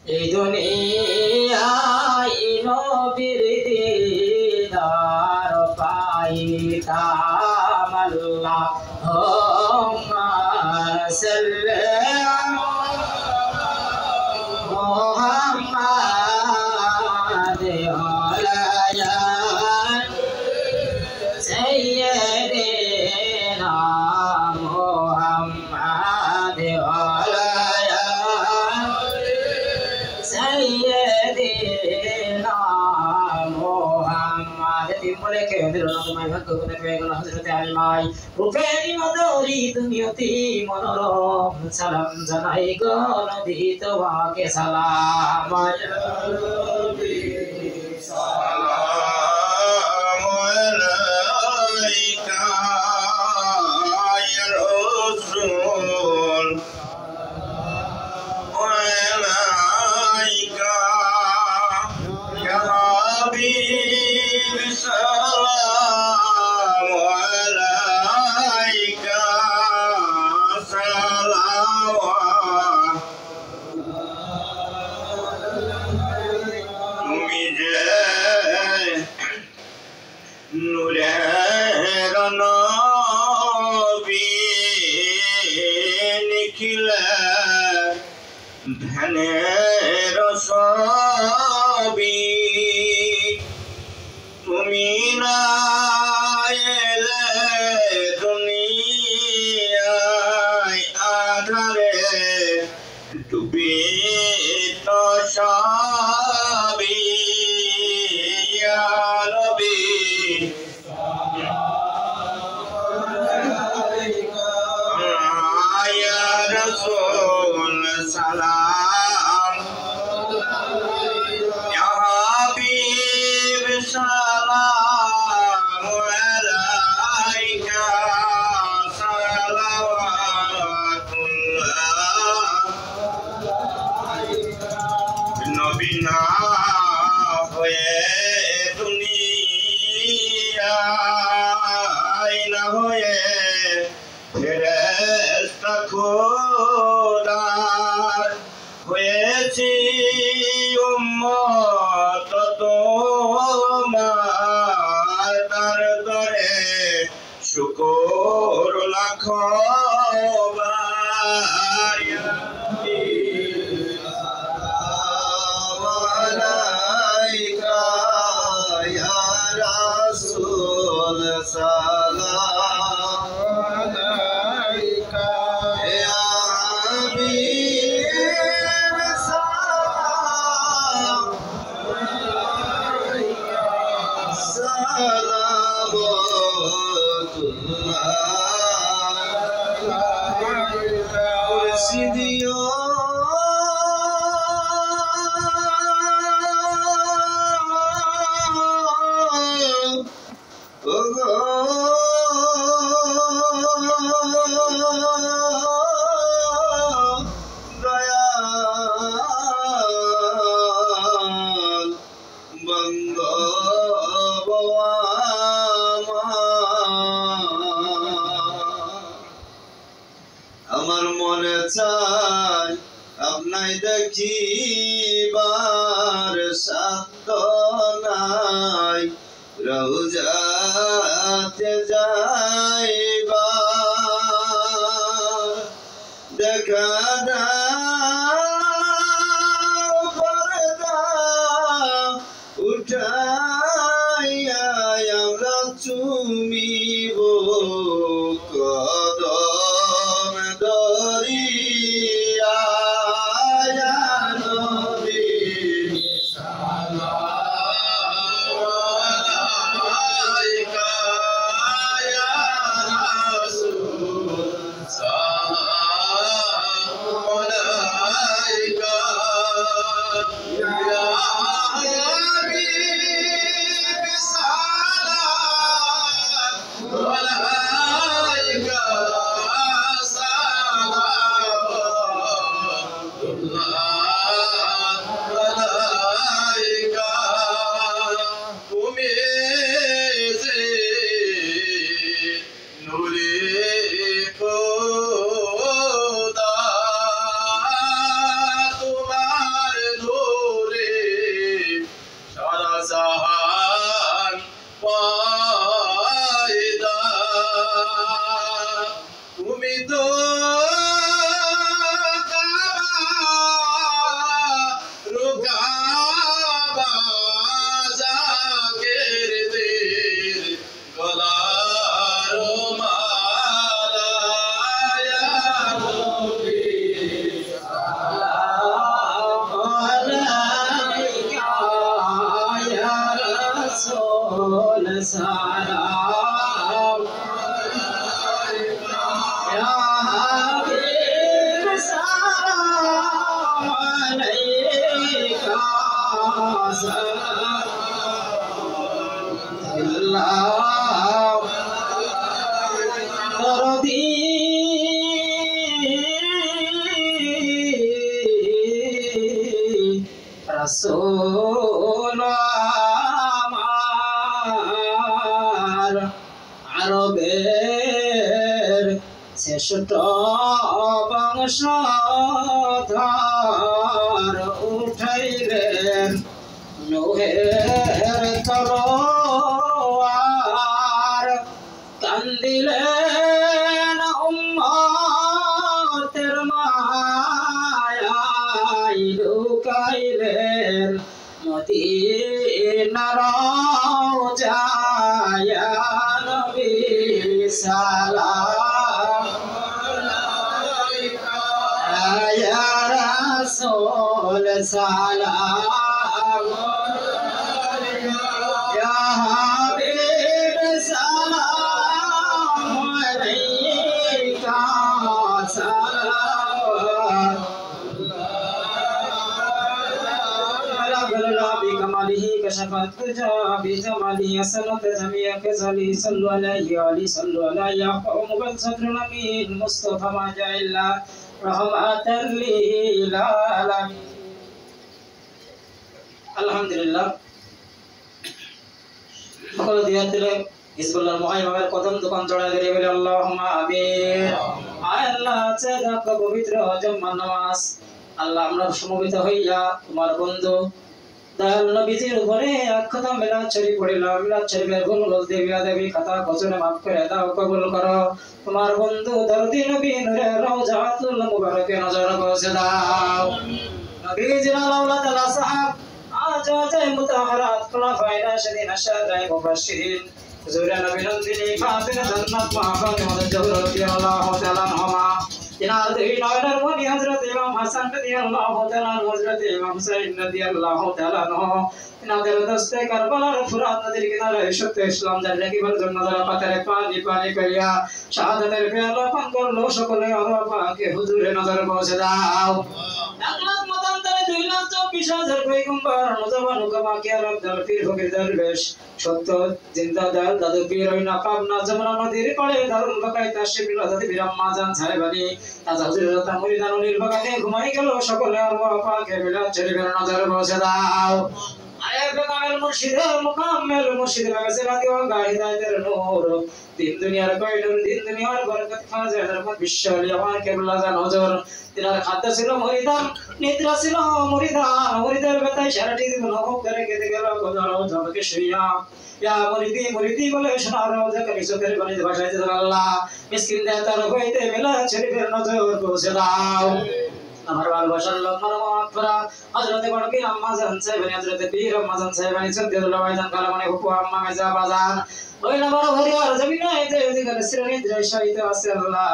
এই দুনিয়ায় নবীর দিদার পাইতাম আল্লাহুম্মা সাল্লি মুহাম্মাদ আলাইয়া সাইয়্যিদিনা মুহাম্মাদ আলাইয়া সাইয়্যিদিনা মুহাম্মাদ তিমরে কে দিরুনামাই ভক্তগুণে পেগল হযরত আলিমাই রূপেরি মদরি তুমি অতি মনোরম সালাম জানাই গো নবী তোমাকে সালাম নবী সালাম আলাইকা ইয়া রাসূল আলাইকা ইয়া হাবিব সালাম আলাইকা সালাওয়াত তুমি যে নূরের নবী নিখিলে ধ্যানের ছবি তুমি না এলে দুনিয়ায় আধারে ডুবিত সবই ইয়া নবী ইয়া রাসূল সালাম ইয়া হাবিব সালাম আলাইকা সালাওয়াতুল্লাহ নবী না হয়ে দুনিয়ায় না হয়ে ফেরেশতা খোদার হয়েছি উম্মত তোমার তার দরে শুকর লাখো বার ইয়া আলাইকা ইয়া রাসূল সালাম আলাইকা ইয়া হাবিব সালাম আলাইকা সালাওয়াতুল্লাহ মুর্শিদিও আমার মনে চায় আপনায় দেখিবার সাধ্য নাই রওজাতে যাইবা দেখা দাও পর্দা উঠাইয়া আমরা চুমিব কদম দরিয়া ইয়া নবী সালাম আলাইকা ইয়া রাসূল সালাম ইয়া হাবিব সালাম আলাইকা সালাম দরদি রাসূল আমার আরবের শ্রেষ্ঠ বংশধর উঠাইলেন নূহের তলোয়ার কান্দিলেন উম্মতের মায়ায় লুকাইলেন মদিনার রওজায় নবী সালাম আলাইকা ইয়া রাসূল সালাম আলাইকা ইয়া হাবিব সালাম আলাইকা সালাম بكماله كشف الدجى بجماله أسلت جميع كزلي صلوا عليه علي صلوا عليه يقوم بالصدر الأمين مصطفى ما جاء إلا رحمة للعالمين الحمد لله সকল দিয়াত দিলে হিজবুল্লাহর মুহাইমামের কদম দোকান জড়ায় দিয়ে বলে আল্লাহুম্মা আমিন আয় আল্লাহ চাঁদা পবিত্র জুম্মার নামাজ আল্লাহ আমরা সমবেত হইয়া তোমার বন্ধু দয়াল নবীজির উপরে আখ্যাত মিলাদ শরীফ পড়িলাম মিলাদ শরীফের ভুল বলতে বিয়াদবি খাতা কসরে মাফ করে দাও কবুল করো তোমার বন্ধু দরদি নবী নূরে রওজাতুল মুবারকে নজর বসে দাও নবীজির আলাউলা তাআলা সাহাব আজাজায়ে মুতাহারাত খুলাফায়ে রাশিদিন আশাদায়ে মুবাশশিরিন হুজুরে নবী নন্দিনী ফাতিমা জান্নাত মা ফাতিমা জোহরা রাদিয়াল্লাহু তাআলা আনহা ইনার দুই নয়নের মনি হযরত ইমাম হাসান রাদিয়াল্লাহু তাআলা হযরত ইমাম হুসাইন রাদিয়াল্লাহু তাআলা ইনাদের দস্তে কারবালার ফুরাত নদীর কিনারে সত্য ইসলাম জারি রাখিবার জন্য যারা পাথরে পানি পানি করিয়া শাহাদাতের পেয়ালা পান করলো সকলে আল্লাহ পাকে হুজুরে নজর পৌঁছে দাও 1 লাখ মতান্তরে 2,24,000 পয়গম্বর মুজাবান হুকামা কিয়ারত দল পীর ফকির দরবেশ সত্য জিন্দাদার দাদু পীর হইনা পাবনা যমুনা নদীর পাড়ে দারুল বাকাই তাশরিফ লাদাতি বিরাম্মা জান সাহেবানি তাজা হুজুরের তা মুরিদান নীল বাগানে ঘুমাই গেল সকলে আল্লাহ পাকে মিলাদ শরীফের নজর পৌঁছে দাও আয়ে বেকামেল মুর্শিদের মুকাম্মেল মুর্শিদ বাগসিরাতি ও গাহিদাতের নূর দিন দুনিয়ার কয়নুর দিন দুনিয়ার বরকত খাজা রহমত বিশ্বলি আমার কেবলা জান হুজুর তিনার খাদ্য ছিল মুরিদান নিদ্রা ছিল মুরিদান মুরিদের বেতায় সারাটি জীবন হোক করে কেটে গেল কোদারো জমকে শুইয়া ইয়া মুরিদি বলে শোনার রওজা করি চোখের পানিতে ভাসায় যে আল্লাহ মিসকিন দে তার হইতে মিলাদ শরীফের নজর পৌঁছে দাও আমার ভালোবাসার লোক মারমাতরা হযরতে বড়কি আম্মা জান সাহেব হযরতে পীর আম্মা জান সাহেব সদ্দুল্লাহ ভাইজান কালামনে হুকু আম্মা মেজা বাজান ওই না বড় হরিয়ার জমিনে যে যেখানে শ্রেণী দৃশ্যাইতে আছে আল্লাহ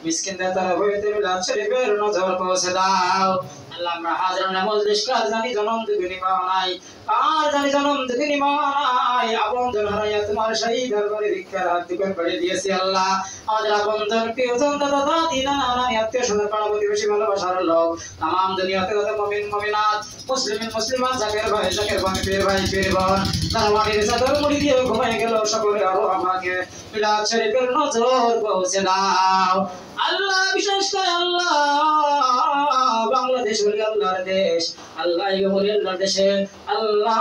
মিসকিন দে তার হইতে মিলাদ শরীফের নজর পৌঁছে দাও আল্লাহ আমরা হাজার মজলিস কার জানি জনম দুগুনি পাওয়া নাই কার জানি জনম দুগুনি পাওয়া নাই আপনজন হারাইয়া তোমার সেই দরবারে ভিক্ষার হাত দুকান করে দিয়েছি আল্লাহ আমাদের আপনজন প্রিয়জন দাদা দাদি নানা নানি আত্মীয় স্বজন পাড়া প্রতিবেশী ভালোবাসার লোক तमाम দুনিয়াতে যত মুমিন মুমিনাত মুসলিম মুসলিমান জাকের ভাই পীর ভাই পীর বোন দারওয়ানির চাদর মুড়ি দিয়ে ঘুমাই গেল সকলে আরো আমাকে মিলাদ শরীফের নজর পৌঁছে দাও আল্লাহ বিশেষ করে আল্লাহ বাংলাদেশ হলো আল্লাহর দেশ আল্লাহ হলো আল্লাহর দেশে আল্লাহ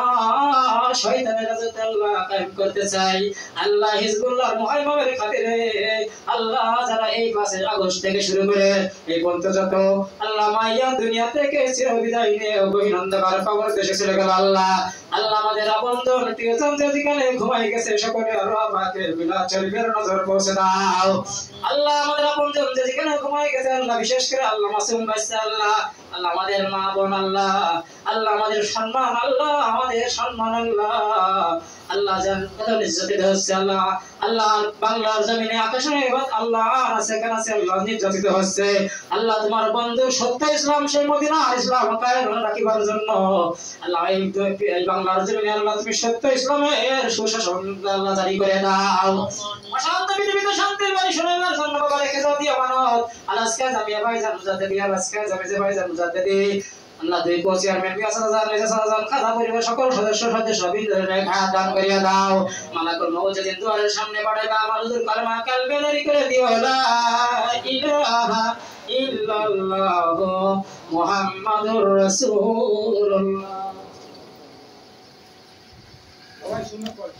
শয়তানের রাজত্ব আল্লাহ কায়েম করতে চাই আল্লাহ হিজবুল্লাহর মুহাইমামের খাতিরে আল্লাহ যারা এই 5 আগস্ট থেকে শুরু করে এই পর্যন্ত যত আল্লাহ মাইয়া দুনিয়া থেকে চিরবিদায় নিয়ে গহীন অন্ধকার কবর দেশে চলে গেল আল্লাহ আল্লাহ আমাদের আপনজন প্রিয়জন যেদিকে ঘুমাই গেছে সকলে আল্লাহ পাকে মিলাদ শরীফের নজর পৌঁছে দাও আল্লাহ আমাদের আপনজন যেদিকে ঘুমাই গেছে আল্লাহ বিশেষ করে আল্লাহ মাসুম বাইসা আল্লাহ আল্লাহ আমাদের মা বোন আল্লাহ আল্লাহ আমাদের সম্মান, আল্লাহ আমাদের সম্মান, আল্লাহ আল্লাহ জান কত নির্যাতিত হচ্ছে আল্লাহ, আল্লাহ বাংলার জমিনে আকাশে আল্লাহ সেখানে আছে আল্লাহ নির্যাতিত হচ্ছে আল্লাহ তোমার বন্ধু সত্য ইসলাম সেই মদিনার ইসলাম কায়েম রাখিবার জন্য আল্লাহ এই বাংলার জমিনে আল্লাহ তুমি সত্য ইসলামের সুশাসন আল্লাহ জারি করে দাও। অশান্ত পৃথিবীতে শান্তির বাণী শোনাবার জন্য বাবা রেখে দাও দিয়া মানত আলাসকা জামিয়া ভাইজান মুজাদ্দিদি আলাসকা জামিয়া ভাইজান মুজাদ্দিদি আল্লাহ দুই কো চেয়ারম্যান বিয়া সাজান মেজা সাজান খাজা পরিবার সকল সদস্য বিন্দুরে খায়াত দান করিয়া দাও। মালাকুল মউত যেদিন দুয়ারের সামনে বাড়াইবা আমার হুজুর কালেমা কালবে জারি করে দিও লা ইলাহা ইল্লাল্লাহু মুহাম্মাদুর রাসূলুল্লাহ। সবাই শুনে পড়ে